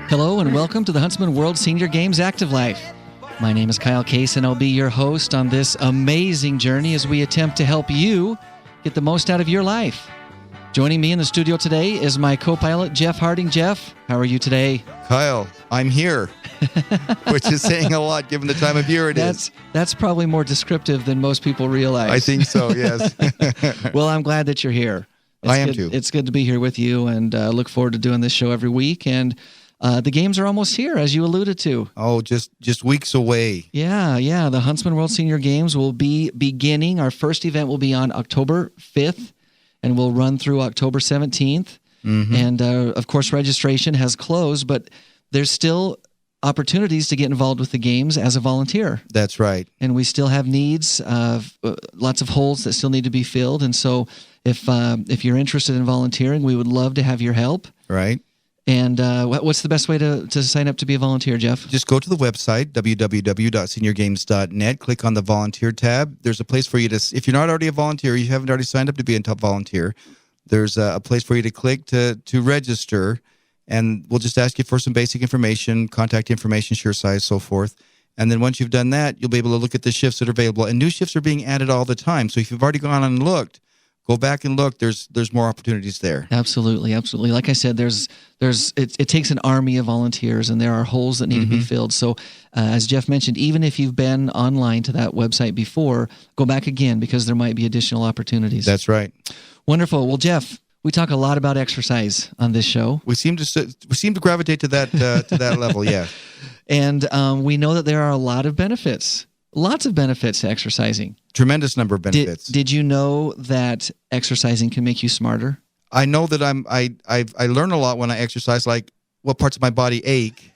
Hello and welcome to the Huntsman World Senior Games Active Life. My name is Kyle Case and I'll be your host on this amazing journey as we attempt to help you get the most out of your life. Joining me in the studio today is my co-pilot, Jeff Harding. Jeff, how are you today? Kyle, I'm here, which is saying a lot given the time of year it is. That's probably more descriptive than most people realize. I think so, yes. Well, I'm glad that you're here. I am too. It's good to be here with you and look forward to doing this show every week. And the games are almost here, as you alluded to. Oh, just weeks away. Yeah. The Huntsman World Senior Games will be beginning. Our first event will be on October 5th, and we'll run through October 17th. Mm-hmm. And, of course, registration has closed, but there's still opportunities to get involved with the games as a volunteer. That's right. And we still have needs, lots of holes that still need to be filled. And so if you're interested in volunteering, we would love to have your help. Right. And what's the best way to sign up to be a volunteer, Jeff? Just go to the website, www.seniorgames.net, click on the volunteer tab. There's a place for you to, if you're not already a volunteer, you haven't already signed up to be a top volunteer, there's a place for you to click to register, and we'll just ask you for some basic information, contact information, shirt size, so forth. And then once you've done that, you'll be able to look at the shifts that are available. And new shifts are being added all the time. So if you've already gone and looked, go back and look. There's more opportunities there. Absolutely. Like I said, it takes an army of volunteers, and there are holes that need to be filled. So, as Jeff mentioned, even if you've been online to that website before, go back again because there might be additional opportunities. That's right. Wonderful. Well, Jeff, we talk a lot about exercise on this show. We seem to gravitate to that level. Yeah. And we know that there are a lot of benefits. Lots of benefits to exercising. Tremendous number of benefits. Did you know that exercising can make you smarter? I know that I learn a lot when I exercise, like what parts of my body ache.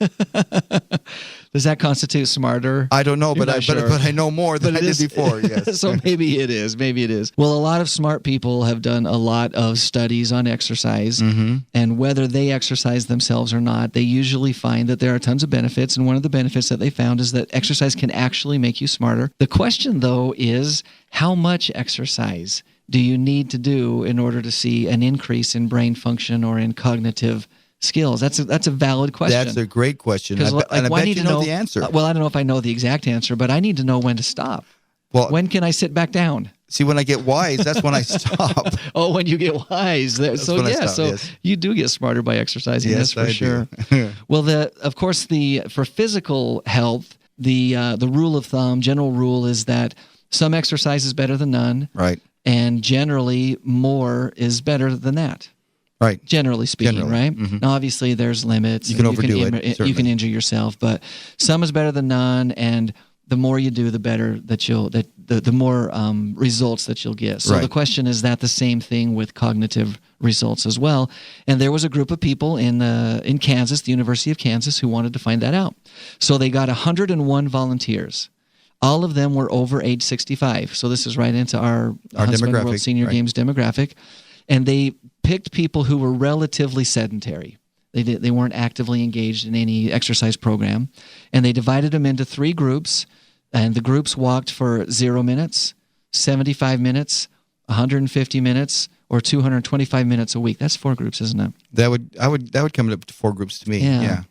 Does that constitute smarter? I don't know, but I know more than I did before. Yes. So maybe it is. Well, a lot of smart people have done a lot of studies on exercise, and whether they exercise themselves or not, they usually find that there are tons of benefits, and one of the benefits that they found is that exercise can actually make you smarter. The question, though, is how much exercise do you need to do in order to see an increase in brain function or in cognitive skills? That's a valid question. That's a great question. And I bet you know the answer. Well, I don't know if I know the exact answer, but I need to know when to stop. Well, when can I sit back down? See, when I get wise, that's when I stop. Oh, when you get wise. So you do get smarter by exercising. Yes, that's for sure. Well, of course, for physical health, the rule of thumb, general rule is that some exercise is better than none. Right. And generally, more is better than that. Right. Generally speaking, right? Mm-hmm. Now, obviously, there's limits. You can overdo it. You can injure yourself, but some is better than none, and the more you do, the better the more results that you'll get. So the question is that the same thing with cognitive results as well? And there was a group of people in Kansas, the University of Kansas, who wanted to find that out. So they got 101 volunteers. All of them were over age 65. So this is right into our Huntsman World Senior Games demographic. And they picked people who were relatively sedentary. They weren't actively engaged in any exercise program. And they divided them into 3 groups. And the groups walked for 0 minutes, 75 minutes, 150 minutes, or 225 minutes a week. That's 4 groups, isn't it? That would come up to 4 groups to me. Yeah.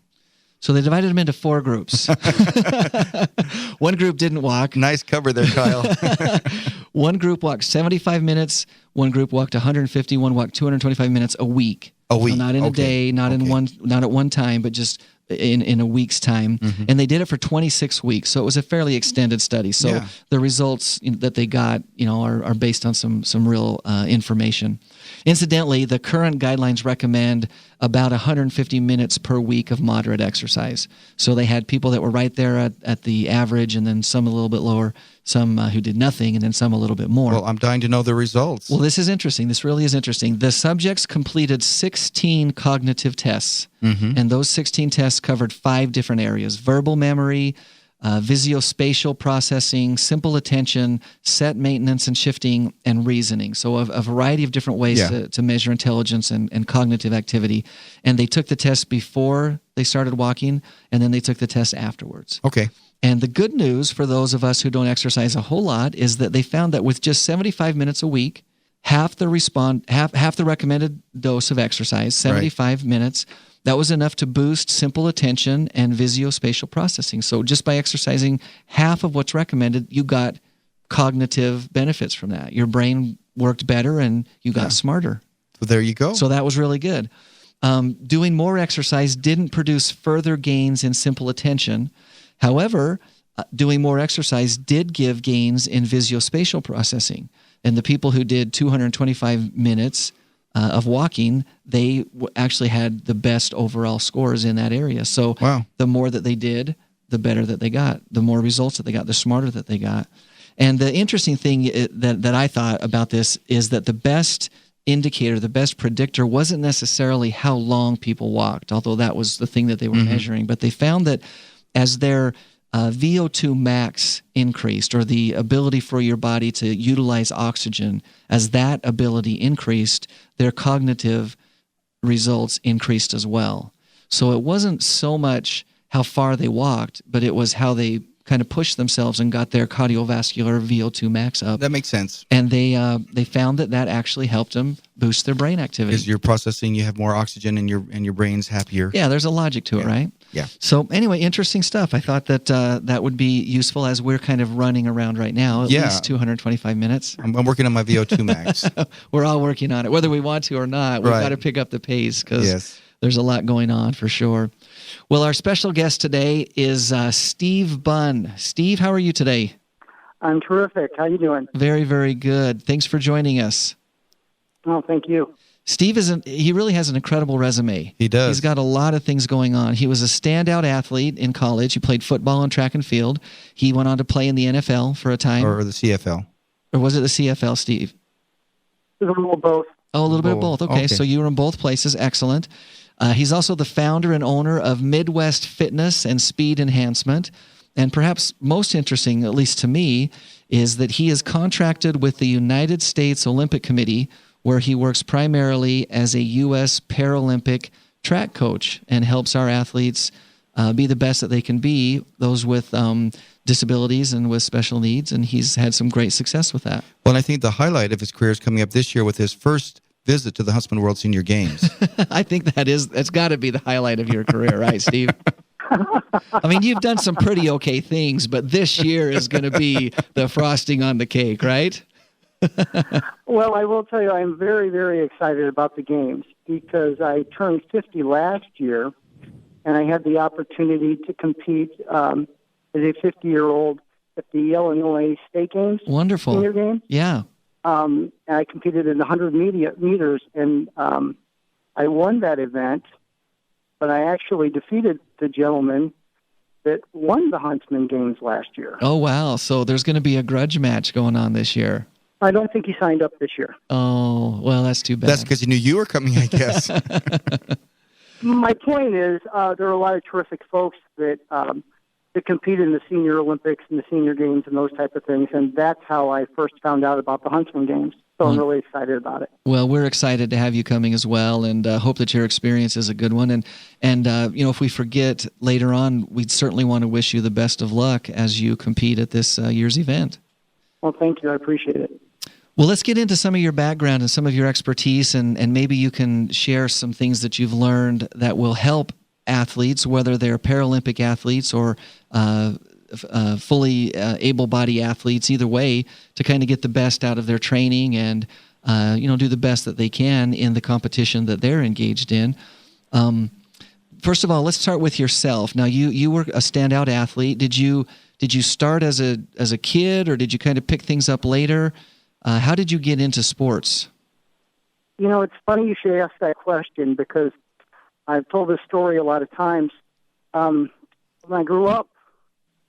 So they divided them into 4 groups. One group didn't walk. Nice cover there, Kyle. One group walked 75 minutes. One group walked 150. One walked 225 minutes a week. A week, so not in a day, not at one time, but just in a week's time. Mm-hmm. And they did it for 26 weeks. So it was a fairly extended study. So the results that they got, are based on some real information. Incidentally, the current guidelines recommend about 150 minutes per week of moderate exercise. So they had people that were right there at the average, and then some a little bit lower, some who did nothing, and then some a little bit more. Well, I'm dying to know the results. Well, this is interesting. This really is interesting. The subjects completed 16 cognitive tests, and those 16 tests covered 5 different areas: verbal memory, visuospatial processing, simple attention, set maintenance and shifting, and reasoning. So a variety of different ways to measure intelligence and cognitive activity. And they took the test before they started walking, and then they took the test afterwards. Okay. And the good news for those of us who don't exercise a whole lot is that they found that with just 75 minutes a week, half the recommended dose of exercise, 75 minutes, that was enough to boost simple attention and visuospatial processing. So just by exercising half of what's recommended, you got cognitive benefits from that. Your brain worked better and you got smarter. So there you go. So that was really good. Doing more exercise didn't produce further gains in simple attention. However, doing more exercise did give gains in visuospatial processing. And the people who did 225 minutes of walking, they actually had the best overall scores in that area. So the more that they did, the better that they got. The more results that they got, the smarter that they got. And the interesting thing that I thought about this is that the best indicator, the best predictor wasn't necessarily how long people walked, although that was the thing that they were measuring. But they found that as their VO2 max increased, or the ability for your body to utilize oxygen, as that ability increased, their cognitive results increased as well. So it wasn't so much how far they walked, but it was how they kind of pushed themselves and got their cardiovascular VO2 max up. That makes sense. And they found that actually helped them boost their brain activity. Because you're processing, you have more oxygen, and your brain's happier. Yeah, there's a logic to it, right? Yeah. So anyway, interesting stuff. I thought that that would be useful as we're kind of running around right now, at least 225 minutes. I'm working on my VO2 max. We're all working on it. Whether we want to or not, we've got to pick up the pace because there's a lot going on for sure. Well, our special guest today is Steve Bunn. Steve, how are you today? I'm terrific. How are you doing? Very, very good. Thanks for joining us. Oh, thank you. Steve he really has an incredible resume. He does. He's got a lot of things going on. He was a standout athlete in college. He played football and track and field. He went on to play in the NFL for a time. Or the CFL. Or was it the CFL, Steve? A little of both. Oh, a little bit of both. Okay, so you were in both places. Excellent. He's also the founder and owner of Midwest Fitness and Speed Enhancement. And perhaps most interesting, at least to me, is that he is contracted with the United States Olympic Committee, where he works primarily as a U.S. Paralympic track coach and helps our athletes be the best that they can be, those with disabilities and with special needs, and he's had some great success with that. Well, and I think the highlight of his career is coming up this year with his first visit to the Huntsman World Senior Games. I think that's got to be the highlight of your career, right, Steve? I mean, you've done some pretty okay things, but this year is going to be the frosting on the cake, right? Well, I will tell you, I'm very, very excited about the games because I turned 50 last year, and I had the opportunity to compete as a 50-year-old at the Illinois State Games. Wonderful. Senior Games. Yeah. And I competed in the 100 meters, and I won that event, but I actually defeated the gentleman that won the Huntsman Games last year. Oh, wow. So there's going to be a grudge match going on this year. I don't think he signed up this year. Oh, well, that's too bad. That's because he knew you were coming, I guess. My point is there are a lot of terrific folks that compete in the Senior Olympics and the Senior Games and those type of things, and that's how I first found out about the Huntsman Games. So I'm really excited about it. Well, we're excited to have you coming as well, and hope that your experience is a good one. And if we forget later on, we'd certainly want to wish you the best of luck as you compete at this year's event. Well, thank you. I appreciate it. Well, let's get into some of your background and some of your expertise, and maybe you can share some things that you've learned that will help athletes, whether they're Paralympic athletes or fully able-bodied athletes, either way, to kind of get the best out of their training and do the best that they can in the competition that they're engaged in. First of all, let's start with yourself. Now, you were a standout athlete. Did you start as a kid, or did you kind of pick things up later? How did you get into sports? It's funny you should ask that question because I've told this story a lot of times. When I grew up,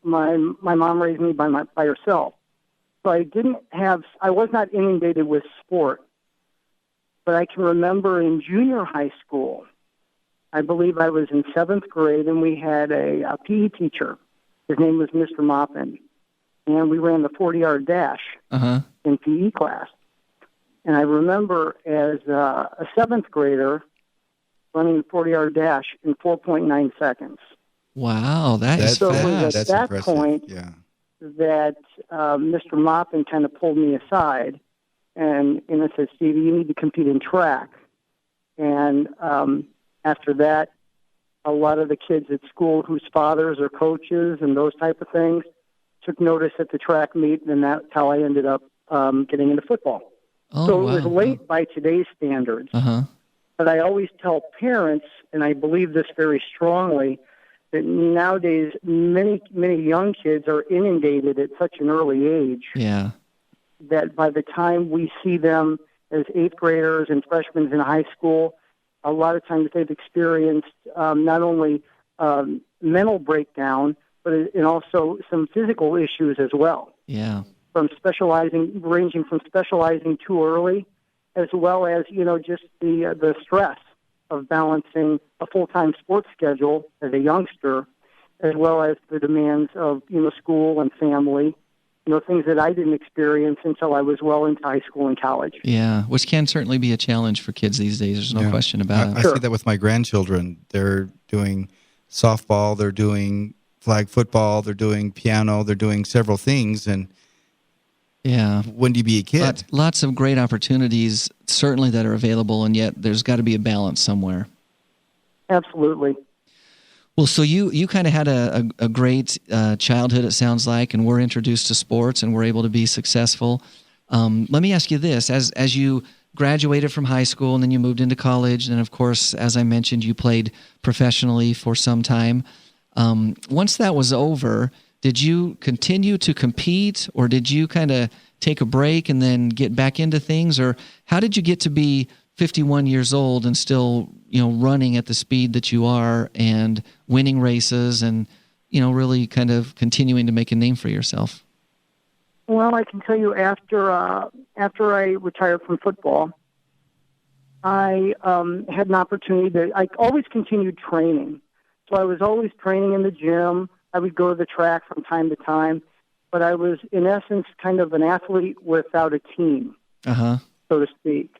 my mom raised me by herself. So I was not inundated with sport. But I can remember in junior high school, I believe I was in 7th grade, and we had a PE teacher. His name was Mr. Moppin. And we ran the 40-yard dash in PE class. And I remember as a 7th grader running the 40-yard dash in 4.9 seconds. Wow, that's so fast. It was at that impressive. point that Mr. Moppin kind of pulled me aside and said, Stevie, you need to compete in track. And after that, a lot of the kids at school whose fathers are coaches and those type of things took notice at the track meet, and that's how I ended up getting into football. Oh, So wow. it was late by today's standards. Uh-huh. But I always tell parents, and I believe this very strongly, that nowadays many young kids are inundated at such an early age Yeah. that by the time we see them as eighth graders and freshmen in high school, a lot of times they've experienced not only mental breakdown, but and also some physical issues as well. Yeah. Ranging from specializing too early, as well as just the stress of balancing a full-time sports schedule as a youngster, as well as the demands of school and family. Things that I didn't experience until I was well into high school and college. Yeah, which can certainly be a challenge for kids these days. There's no question about it. I see that with my grandchildren. They're doing softball, they're doing flag football, they're doing piano, they're doing several things. And yeah, when do you be a kid? Lots of great opportunities, certainly, that are available, and yet there's got to be a balance somewhere. Absolutely. Well, so you kind of had a great childhood, it sounds like, and were introduced to sports and were able to be successful. Let me ask you this. As you graduated from high school and then you moved into college, and of course, as I mentioned, you played professionally for some time. Once that was over, did you continue to compete, or did you kind of take a break and then get back into things? Or how did you get to be 51 years old and still, running at the speed that you are and winning races and, really kind of continuing to make a name for yourself? Well, I can tell you after I retired from football, I had an opportunity I always continued training. So I was always training in the gym. I would go to the track from time to time, but I was, in essence, kind of an athlete without a team, so to speak.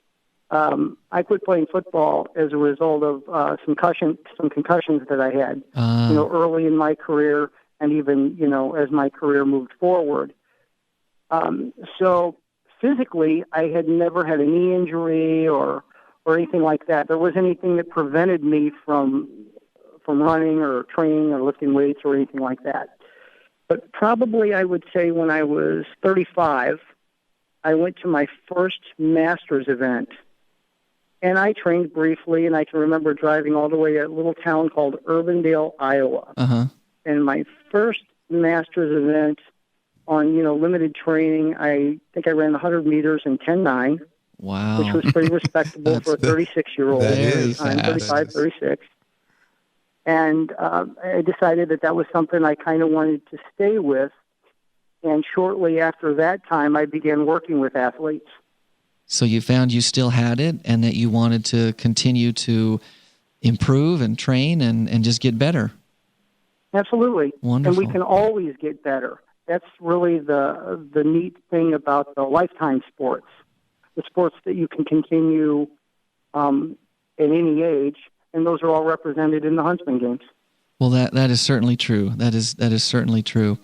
I quit playing football as a result of some concussions that I had, early in my career, and even as my career moved forward. So physically, I had never had a knee injury or anything like that. There wasn't anything that prevented me from running or training or lifting weights or anything like that. But probably I would say when I was 35, I went to my first Masters event. And I trained briefly, and I can remember driving all the way to a little town called Urbandale, Iowa. And my first Masters event on, limited training, I think I ran 100 meters in 10:9. Wow. Which was pretty respectable for a 36-year-old. That is I'm 35, 36. And I decided that was something I kind of wanted to stay with. And shortly after that time, I began working with athletes. So you found you still had it and that you wanted to continue to improve and train and just get better. Absolutely. Wonderful. And we can always get better. That's really the neat thing about the lifetime sports, the sports that you can continue at any age, and those are all represented in the Huntsman games. Well, that is certainly true. That is certainly true.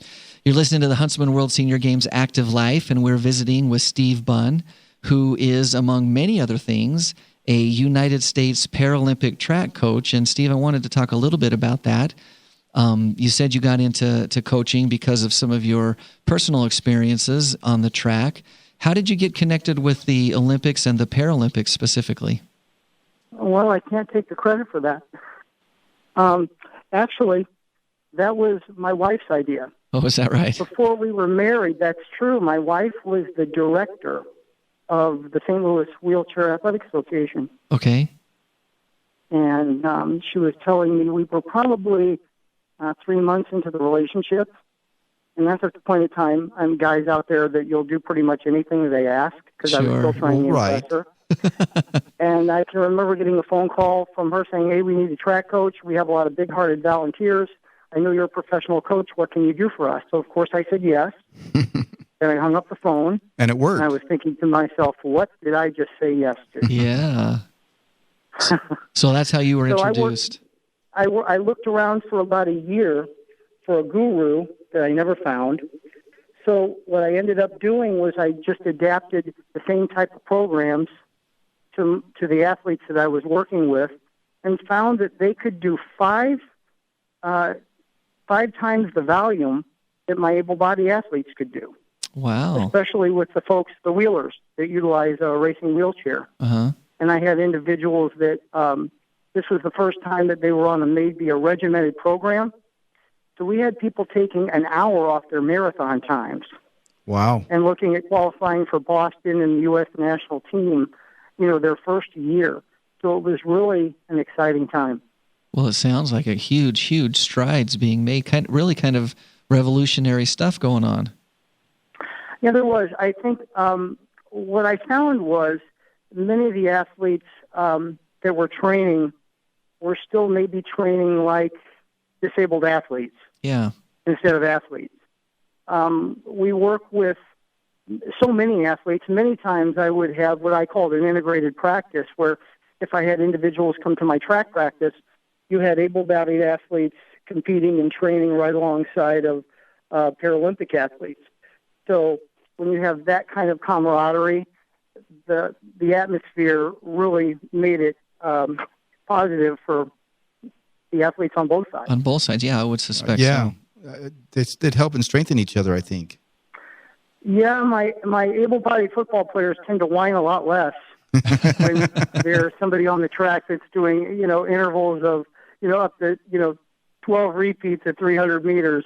You're listening to the Huntsman World Senior Games Active Life, and we're visiting with Steve Bunn, who is, among many other things, a United States Paralympic track coach. And Steve, I wanted to talk a little bit about that. You said you got into coaching because of some of your personal experiences on the track. How did you get connected with the Olympics and the Paralympics specifically? Well, I can't take the credit for that. Actually, that was my wife's idea. Oh, is that right? Before we were married, that's true. My wife was the director of the St. Louis Wheelchair Athletics Association. Okay. And she was telling me we were probably 3 months into the relationship. And that's at the point of time, I'm guys out there that you'll do pretty much anything they ask, because I was still trying to impress her. And I can remember getting a phone call from her saying, hey, we need a track coach. We have a lot of big-hearted volunteers. I know you're a professional coach. What can you do for us? So, of course, I said yes. Then I hung up the phone. And it worked. And I was thinking to myself, what did I just say yes to? Yeah. So that's how you were introduced. I looked around for about a year for a guru that I never found. So what I ended up doing was I just adapted the same type of programs to the athletes that I was working with, and found that they could do five times the volume that my able-bodied athletes could do. Wow. Especially with the wheelers that utilize a racing wheelchair. Uh-huh. And I had individuals that this was the first time that they were on a regimented program. So we had people taking an hour off their marathon times. Wow. And looking at qualifying for Boston and the U.S. national team, their first year. So it was really an exciting time. Well, it sounds like a huge strides being made, kind of revolutionary stuff going on. Yeah, there was. I think what I found was many of the athletes that were training were still maybe training like disabled athletes instead of athletes. We work with so many athletes. Many times I would have what I called an integrated practice, where if I had individuals come to my track practice, you had able-bodied athletes competing and training right alongside of Paralympic athletes. So when you have that kind of camaraderie, the atmosphere really made it positive for the athletes on both sides. On both sides, yeah, I would suspect so. It helped and strengthen each other, I think. Yeah, my able-bodied football players tend to whine a lot less when there's somebody on the track that's doing, intervals of, up to, 12 repeats at 300 meters.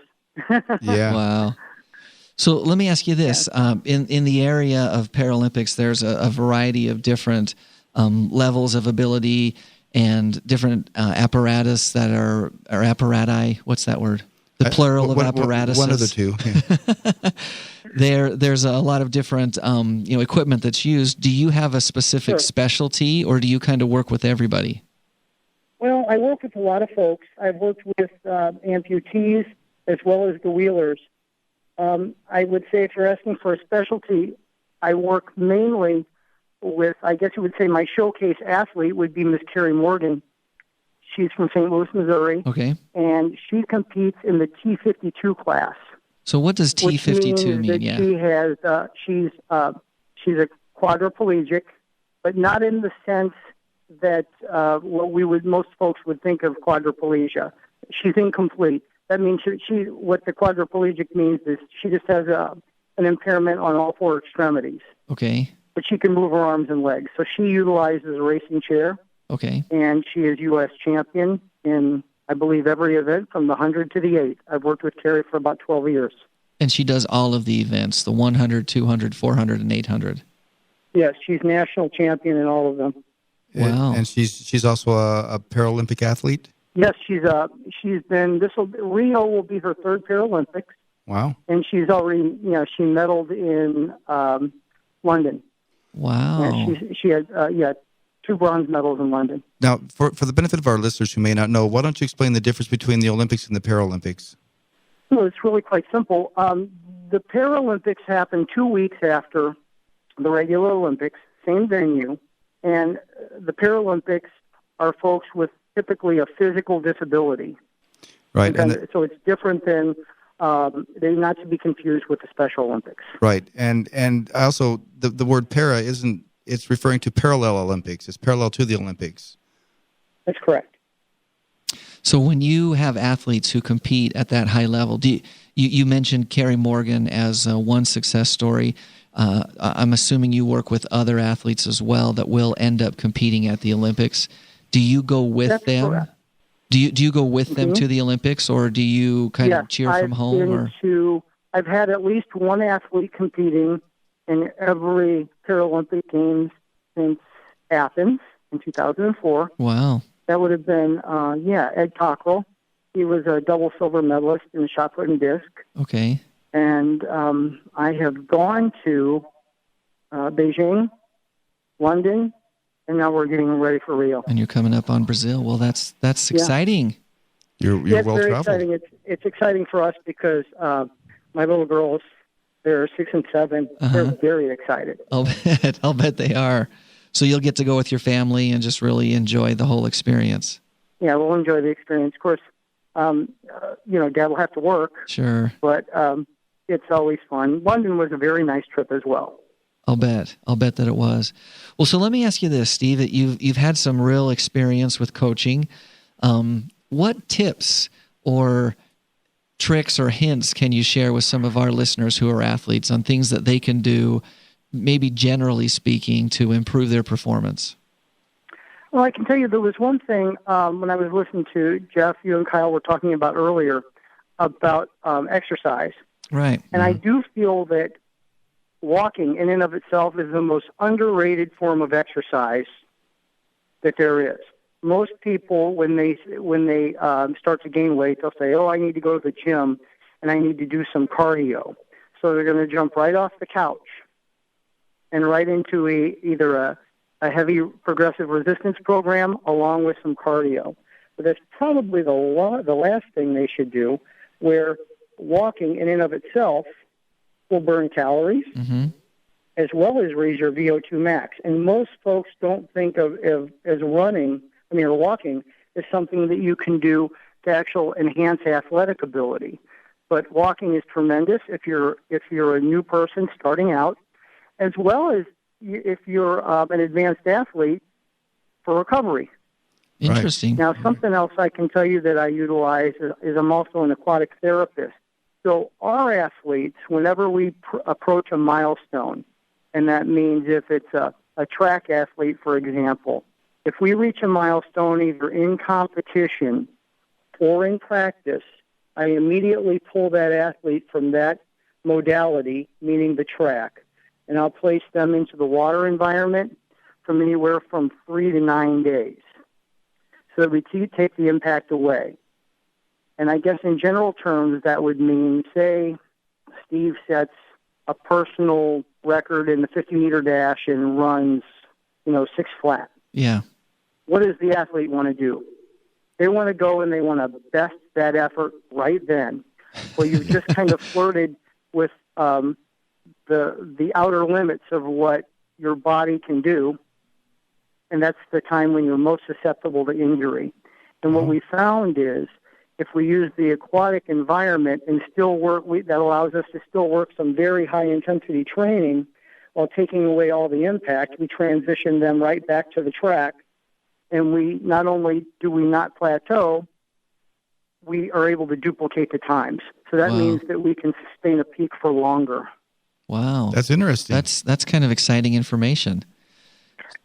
Yeah. Wow. So let me ask you this. In the area of Paralympics, there's a variety of different levels of ability and different apparatus that are apparati. What's that word? The plural of apparatuses. One of the two. Yeah. There's a lot of different equipment that's used. Do you have a specific specialty, or do you kind of work with everybody? Well, I work with a lot of folks. I've worked with amputees as well as the wheelers. I would say if you're asking for a specialty, I work mainly with, I guess you would say my showcase athlete would be Miss Carrie Morgan. She's from St. Louis, Missouri. Okay. And she competes in the T52 class. So what does T52 mean? Yeah. She has, she's a quadriplegic, but not in the sense that most folks would think of quadriplegia. She's incomplete. That means what the quadriplegic means is she just has an impairment on all four extremities. Okay. But she can move her arms and legs. So she utilizes a racing chair. Okay. And she is U.S. champion in, I believe, every event from the 100 to the 8. I've worked with Carrie for about 12 years. And she does all of the events, the 100, 200, 400, and 800. Yes, she's national champion in all of them. Wow. And she's also a Paralympic athlete? Yes, she's been, Rio will be her third Paralympics. Wow. And she's already, she medaled in London. Wow. And she had, 2 bronze medals in London. Now, for the benefit of our listeners who may not know, why don't you explain the difference between the Olympics and the Paralympics? Well, it's really quite simple. The Paralympics happen 2 weeks after the regular Olympics, same venue, and the Paralympics are folks with typically a physical disability. Right. So it's different than, they're not to be confused with the Special Olympics. Right. And also, the word para it's referring to parallel Olympics. It's parallel to the Olympics. That's correct. So when you have athletes who compete at that high level, you mentioned Carrie Morgan as one success story. I'm assuming you work with other athletes as well that will end up competing at the Olympics. Do you go with That's them? Correct. Do you go with them to the Olympics, or do you kind of cheer from home? I've had at least one athlete competing in every Paralympic Games since Athens in 2004. Wow. That would have been, Ed Cockrell. He was a double silver medalist in the shot put and disc. Okay. And I have gone to Beijing, London, and now we're getting ready for Rio. And you're coming up on Brazil. Well, that's exciting. You're well very traveled. Exciting. It's exciting for us because my little girls, they're 6 and 7. They're very excited. I'll bet they are. So you'll get to go with your family and just really enjoy the whole experience. Yeah, we'll enjoy the experience. Of course, Dad will have to work. Sure. But it's always fun. London was a very nice trip as well. I'll bet that it was. Well, so let me ask you this, Steve, that you've had some real experience with coaching. What tips or tricks or hints can you share with some of our listeners who are athletes on things that they can do, maybe generally speaking, to improve their performance? Well, I can tell you there was one thing when I was listening to Jeff, you and Kyle were talking about earlier about exercise. Right. And I do feel that walking in and of itself is the most underrated form of exercise that there is. Most people, when they start to gain weight, they'll say, "Oh, I need to go to the gym and I need to do some cardio." So they're going to jump right off the couch and right into either a heavy progressive resistance program along with some cardio. But that's probably the last thing they should do, where walking in and of itself will burn calories, as well as raise your VO2 max. And most folks don't think of as walking is something that you can do to actually enhance athletic ability. But walking is tremendous if you're a new person starting out, as well as if you're an advanced athlete for recovery. Interesting. Now, something else I can tell you that I utilize is I'm also an aquatic therapist. So our athletes, whenever we approach a milestone, and that means if it's a track athlete, for example, if we reach a milestone either in competition or in practice, I immediately pull that athlete from that modality, meaning the track, and I'll place them into the water environment from anywhere from 3 to 9 days, so that we take the impact away. And I guess in general terms, that would mean, say, Steve sets a personal record in the 50-meter dash and runs, 6 flat. Yeah. What does the athlete want to do? They want to go and they want to best that effort right then. Well, you've just kind of flirted with the outer limits of what your body can do, and that's the time when you're most susceptible to injury. And what we found is if we use the aquatic environment and still work, that allows us to still work some very high-intensity training while taking away all the impact. We transition them right back to the track, and we not only do we not plateau, we are able to duplicate the times. So that means that we can sustain a peak for longer. Wow. That's interesting. That's kind of exciting information.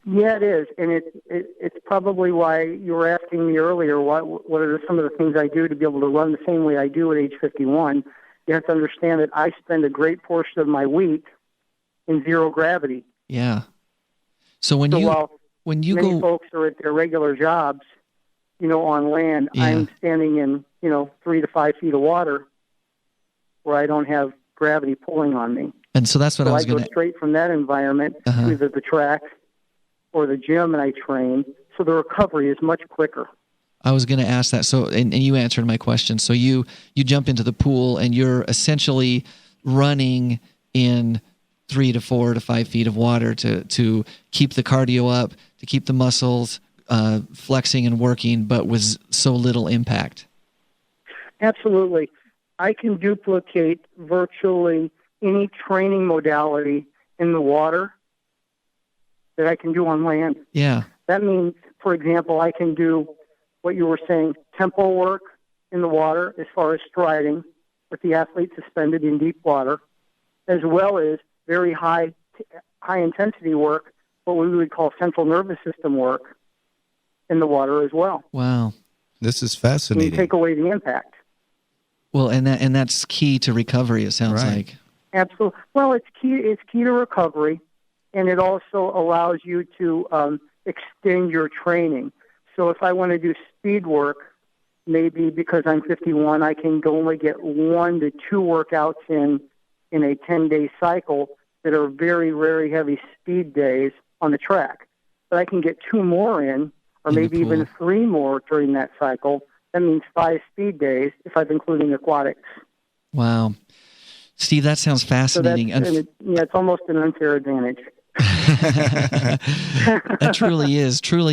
Yeah, it is, and it's probably why you were asking me earlier what are some of the things I do to be able to run the same way I do at age 51. You have to understand that I spend a great portion of my week in zero gravity. Yeah. So when you many go, folks are at their regular jobs, on land, Yeah. I'm standing in 3 to 5 feet of water where I don't have gravity pulling on me. and so that's what I was I going go to. straight from that environment to either the track or the gym, and I train, so the recovery is much quicker. I was going to ask that. So, and you answered my question. So you jump into the pool and you're essentially running in 3 to 4 to 5 feet of water to keep the cardio up, to keep the muscles flexing and working, but with so little impact. Absolutely. I can duplicate virtually any training modality in the water that I can do on land. Yeah. That means, for example, I can do what you were saying, tempo work in the water as far as striding with the athlete suspended in deep water, as well as very high intensity work, what we would call central nervous system work in the water as well. Wow. This is And fascinating. you take away the impact. Well, and that's key to recovery, it sounds Right. like. Absolutely. Well, it's key to recovery, and it also allows you to extend your training. So if I want to do speed work, maybe because I'm 51, I can only get 1 to 2 workouts in a 10-day cycle that are very, very heavy speed days on the track. But I can get 2 more in, or In the maybe even pool. 3 more during that cycle. That means 5 speed days if I'm including aquatics. Wow. Steve, that sounds So fascinating. it's almost an unfair advantage. That truly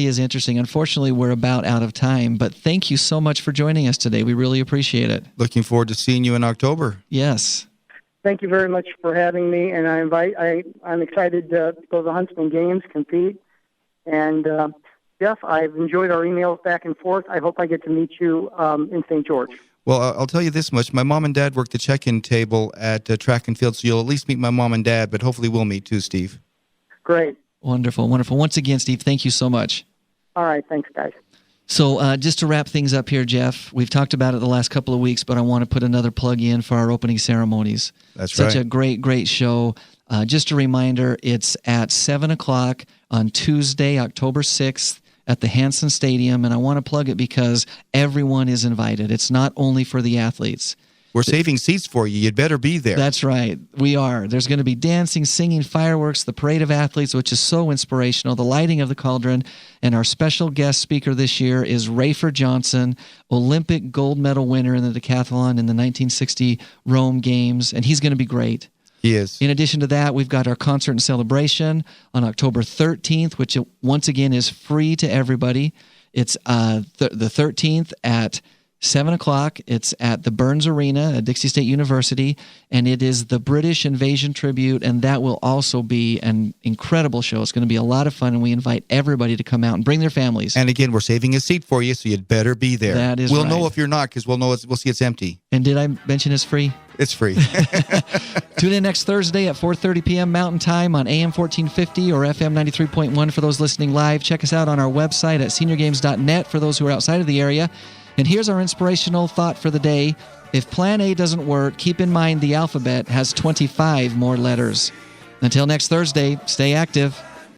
is interesting. Unfortunately, we're about out of time, but thank you so much for joining us today. We really appreciate it. Looking forward to seeing you in October. Yes. Thank you very much for having me, and I'm excited to go to the Huntsman games, compete. And Jeff, I've enjoyed our emails back and forth. I hope I get to meet you in St. George. Well, I'll tell you this much. My mom and dad work the check-in table at track and field, so you'll at least meet my mom and dad, but hopefully we'll meet too, Steve. Great. Wonderful, wonderful. Once again, Steve, thank you so much. All right. Thanks, guys. So just to wrap things up here, Jeff, we've talked about it the last couple of weeks, but I want to put another plug in for our opening ceremonies. That's right. Such a great, great show. Just a reminder, it's at 7 o'clock on Tuesday, October 6th at the Hanson Stadium, and I want to plug it because everyone is invited. It's not only for the athletes. We're saving seats for you. You'd better be there. That's right. We are. There's going to be dancing, singing, fireworks, the parade of athletes, which is so inspirational, the lighting of the cauldron, and our special guest speaker this year is Rafer Johnson, Olympic gold medal winner in the decathlon in the 1960 Rome Games, and he's going to be great. He is. In addition to that, we've got our concert and celebration on October 13th, which once again is free to everybody. It's the 13th at 7 o'clock. It's at the Burns Arena at Dixie State University, and it is the British Invasion Tribute, and that will also be an incredible show. It's going to be a lot of fun, and we invite everybody to come out and bring their families. And again, we're saving a seat for you, so you'd better be there. That is We'll right. know if you're not, because we'll see it's empty. And did I mention it's free? It's free. Tune in next Thursday at 4:30 p.m. Mountain Time on AM 1450 or FM 93.1 for those listening live. Check us out on our website at seniorgames.net for those who are outside of the area. And here's our inspirational thought for the day. If Plan A doesn't work, keep in mind the alphabet has 25 more letters. Until next Thursday, stay active.